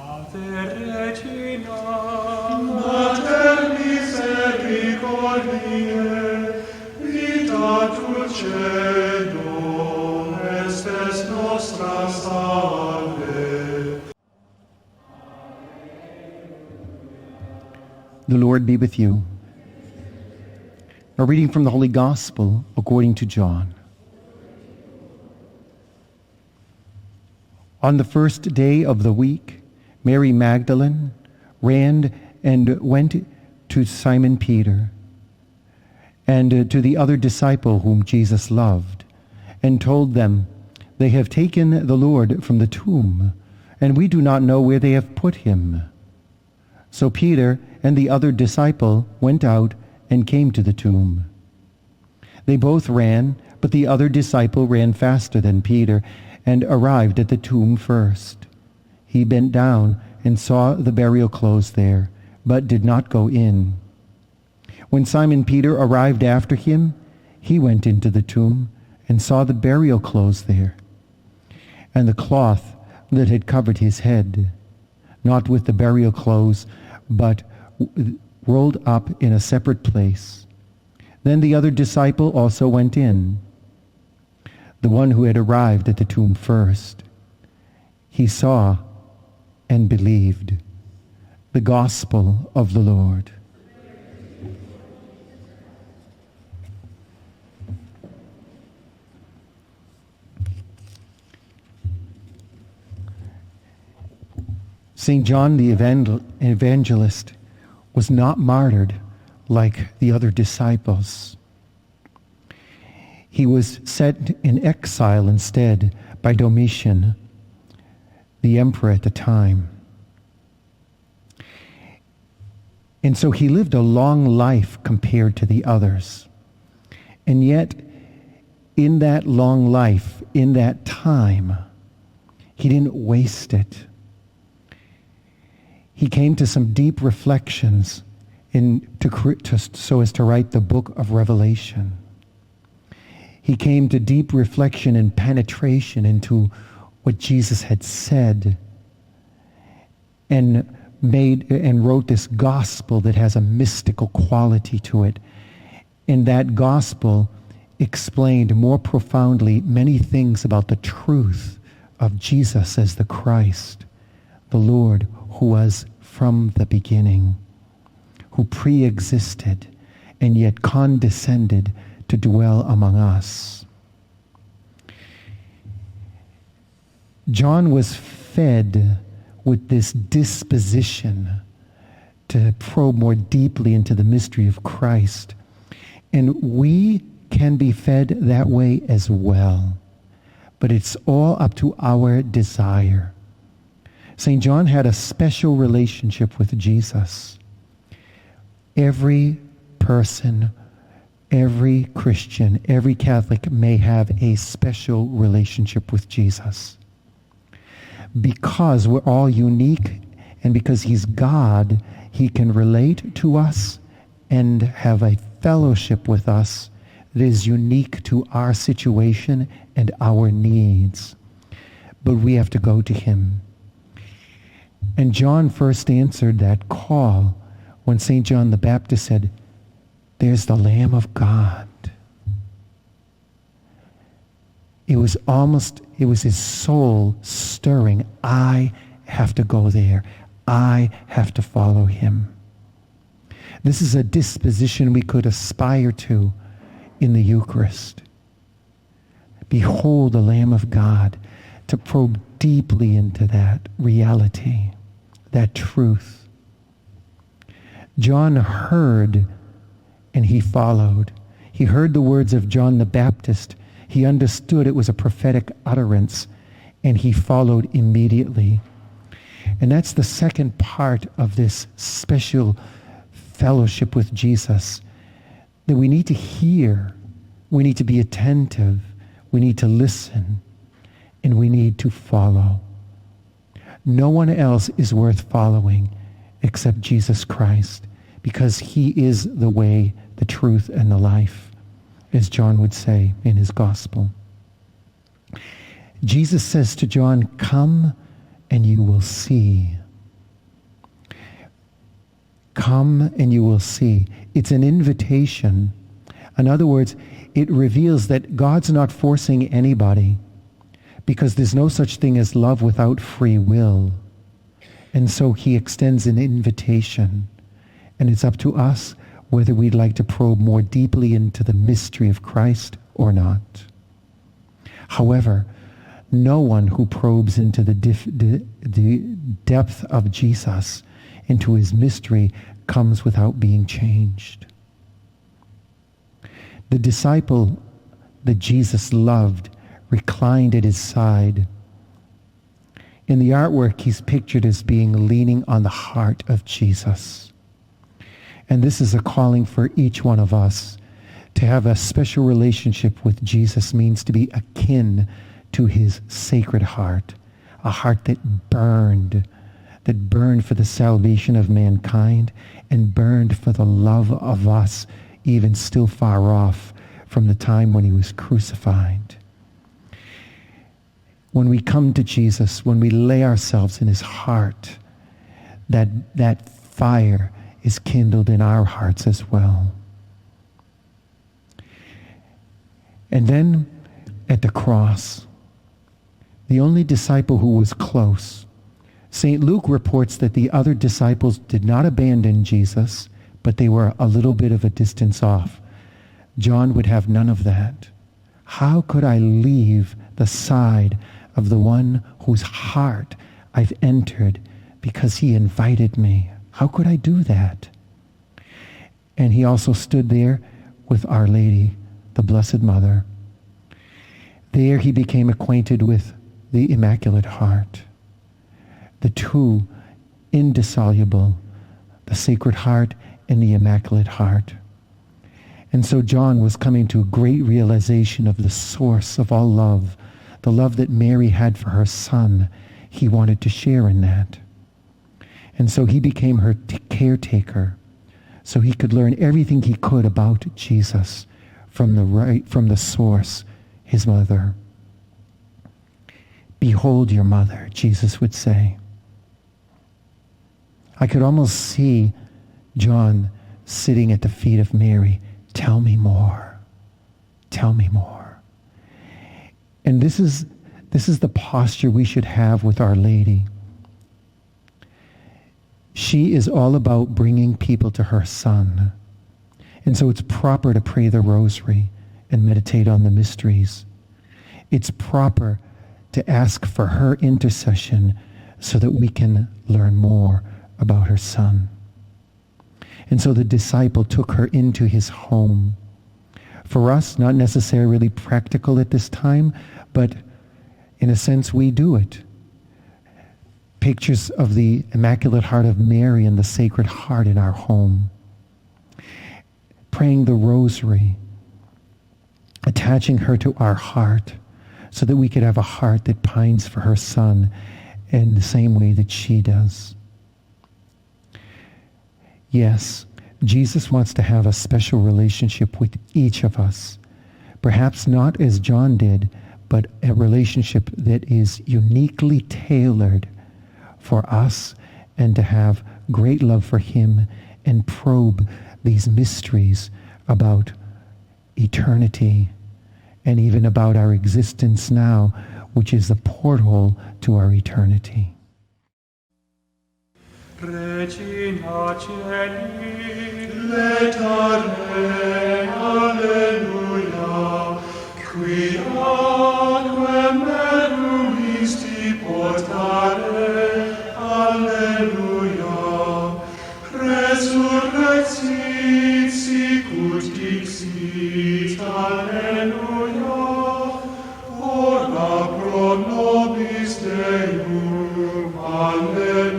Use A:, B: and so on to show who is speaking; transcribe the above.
A: Ave Regina, Mater misericordiae, vita dulcedo, estes nostra salve.
B: The Lord be with you. A reading from the Holy Gospel according to John. On the first day of the week, Mary Magdalene ran and went to Simon Peter and to the other disciple whom Jesus loved, and told them, "They have taken the Lord from the tomb, and we do not know where they have put him." So Peter and the other disciple went out and came to the tomb. They both ran, but the other disciple ran faster than Peter and arrived at the tomb first. He bent down and saw the burial clothes there, but did not go in. When Simon Peter arrived after him, he went into the tomb and saw the burial clothes there, and the cloth that had covered his head, not with the burial clothes, but rolled up in a separate place. Then the other disciple also went in, the one who had arrived at the tomb first. He saw and believed. The Gospel of the Lord. St. John the Evangelist was not martyred like the other disciples. He was set in exile instead by Domitian, the emperor at the time. And so he lived a long life compared to the others. And yet, in that long life, in that time, he didn't waste it. He came to some deep reflections so as to write the book of Revelation. He came to deep reflection and penetration into what Jesus had said, and wrote this gospel that has a mystical quality to it. And that gospel explained more profoundly many things about the truth of Jesus as the Christ, the Lord who was from the beginning, who pre-existed and yet condescended to dwell among us. John was fed with this disposition to probe more deeply into the mystery of Christ. And we can be fed that way as well. But it's all up to our desire. St. John had a special relationship with Jesus. Every person, every Christian, every Catholic may have a special relationship with Jesus. Because we're all unique, and because he's God, he can relate to us and have a fellowship with us that is unique to our situation and our needs. But we have to go to him. And John first answered that call when St. John the Baptist said, "There's the Lamb of God." It was his soul stirring. I have to go there. I have to follow him. This is a disposition we could aspire to in the Eucharist. Behold the Lamb of God, to probe deeply into that reality, that truth. John heard and he followed. He heard the words of John the Baptist. He understood it was a prophetic utterance, and he followed immediately. And that's the second part of this special fellowship with Jesus, that we need to hear, we need to be attentive, we need to listen, and we need to follow. No one else is worth following except Jesus Christ, because he is the way, the truth, and the life, as John would say in his gospel. Jesus says to John, "Come and you will see." Come and you will see. It's an invitation. In other words, it reveals that God's not forcing anybody, because there's no such thing as love without free will. And so he extends an invitation. And it's up to us whether we'd like to probe more deeply into the mystery of Christ or not. However, no one who probes into the depth of Jesus, into his mystery, comes without being changed. The disciple that Jesus loved reclined at his side. In the artwork, he's pictured as being leaning on the heart of Jesus. And this is a calling for each one of us. To have a special relationship with Jesus means to be akin to his sacred heart, a heart that burned for the salvation of mankind and burned for the love of us, even still far off from the time when he was crucified. When we come to Jesus, when we lay ourselves in his heart, that fire is kindled in our hearts as well. And then at the cross, the only disciple who was close, St. Luke reports that the other disciples did not abandon Jesus, but they were a little bit of a distance off. John would have none of that. How could I leave the side of the one whose heart I've entered because he invited me? How could I do that? And he also stood there with Our Lady, the Blessed Mother. There he became acquainted with the Immaculate Heart. The two indissoluble, the Sacred Heart and the Immaculate Heart. And so John was coming to a great realization of the source of all love, the love that Mary had for her son. He wanted to share in that. And so he became her caretaker, so he could learn everything he could about Jesus from the source, his mother. Behold your mother, Jesus would say. I could almost see John sitting at the feet of Mary. Tell me more. Tell me more. And this is the posture we should have with Our Lady. She is all about bringing people to her Son. And so it's proper to pray the rosary and meditate on the mysteries. It's proper to ask for her intercession so that we can learn more about her Son. And so the disciple took her into his home. For us, not necessarily practical at this time, but in a sense we do it. Pictures of the Immaculate Heart of Mary and the Sacred Heart in our home. Praying the rosary, attaching her to our heart so that we could have a heart that pines for her Son in the same way that she does. Yes, Jesus wants to have a special relationship with each of us. Perhaps not as John did, but a relationship that is uniquely tailored for us, and to have great love for him and probe these mysteries about eternity and even about our existence now, which is the porthole to our eternity.
A: Regina Celi, letare, alleluia, quiaque merum isti portare, alleluia, resurrexit sicut dixit, alleluia, ora pro nobis Deum, alleluia.